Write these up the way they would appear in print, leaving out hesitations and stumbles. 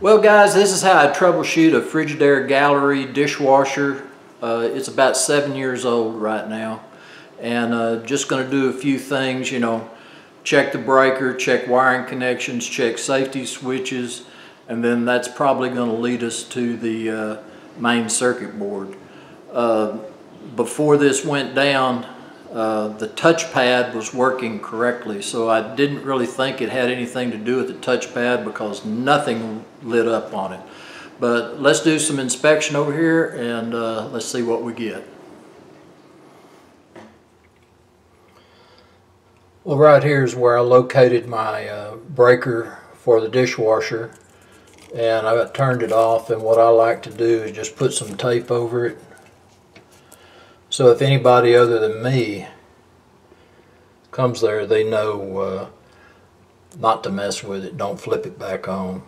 Well guys, this is how I troubleshoot a Frigidaire Gallery dishwasher. It's about 7 years old right now, and just going to do a few things, check the breaker, check wiring connections, check safety switches, and then that's probably going to lead us to the main circuit board. Before this went down, the touchpad was working correctly, so I didn't really think it had anything to do with the touchpad because nothing lit up on it. But let's do some inspection over here and let's see what we get. Well, right here is where I located my breaker for the dishwasher, and I turned it off, and what I like to do is just put some tape over it. So if anybody other than me comes there, they know not to mess with it. Don't flip it back on.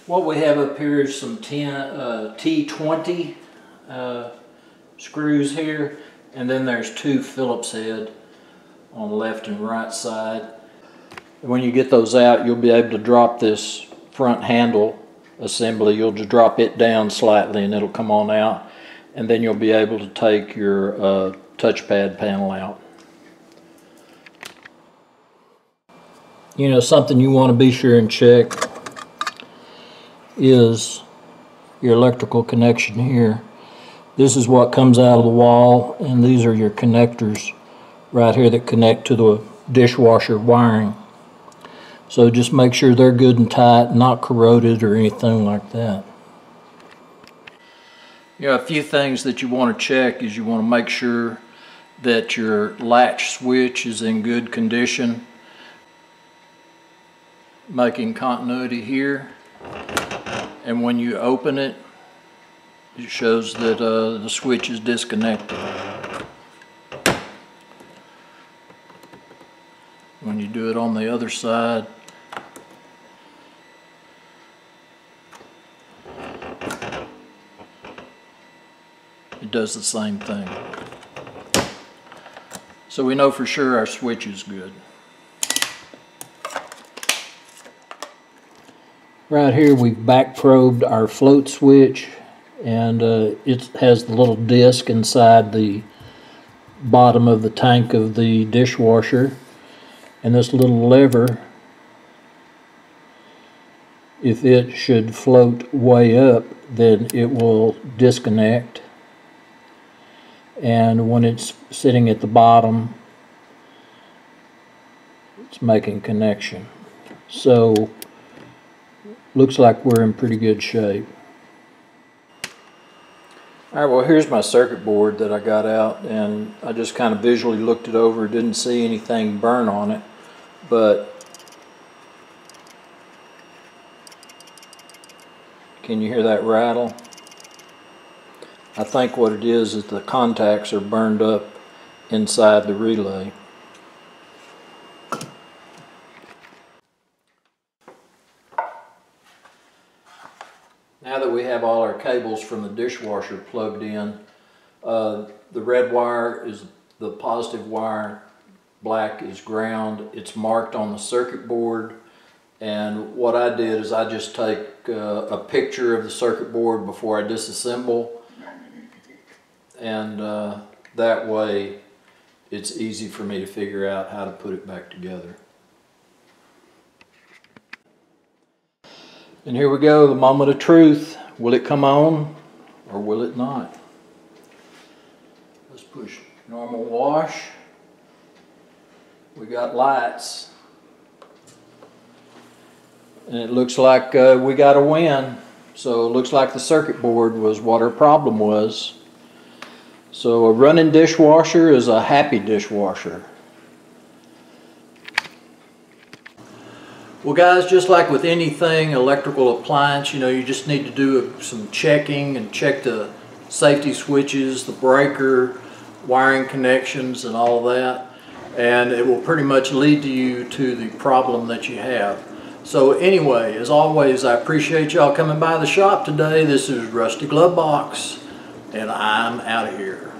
What we have up here is some T20 screws here, and then there's two Phillips head on the left and right side. When you get those out, you'll be able to drop this front handle assembly. You'll just drop it down slightly and it'll come on out, and then you'll be able to take your touchpad panel out. Something you want to be sure and check is your electrical connection here. This is what comes out of the wall, and these are your connectors right here that connect to the dishwasher wiring. So just make sure they're good and tight, not corroded or anything like that. A few things that you want to check is you want to make sure that your latch switch is in good condition, making continuity here. And when you open it, it shows that the switch is disconnected. When you do it on the other side, it does the same thing. So we know for sure our switch is good. Right here we've back probed our float switch, and it has the little disc inside the bottom of the tank of the dishwasher, and this little lever, if it should float way up, then it will disconnect, and when it's sitting at the bottom, it's making connection. So looks like we're in pretty good shape. Alright, well here's my circuit board that I got out, and I just kind of visually looked it over. Didn't see anything burn on it, but can you hear that rattle? I think what it is the contacts are burned up inside the relay. Now that we have all our cables from the dishwasher plugged in, the red wire is the positive wire, black is ground. It's marked on the circuit board, and what I did is I just take a picture of the circuit board before I disassemble, and that way it's easy for me to figure out how to put it back together. And here we go, the moment of truth. Will it come on or will it not? Let's push normal wash. We got lights, and it looks like we got a win. So it looks like the circuit board was what our problem was. So a running dishwasher is a happy dishwasher. Well guys, just like with anything electrical appliance, you just need to do some checking and check the safety switches, the breaker, wiring connections, and all of that, and it will pretty much lead you to the problem that you have. So anyway, as always, I appreciate y'all coming by the shop today. This is Rusty Glovebox, and I'm out of here.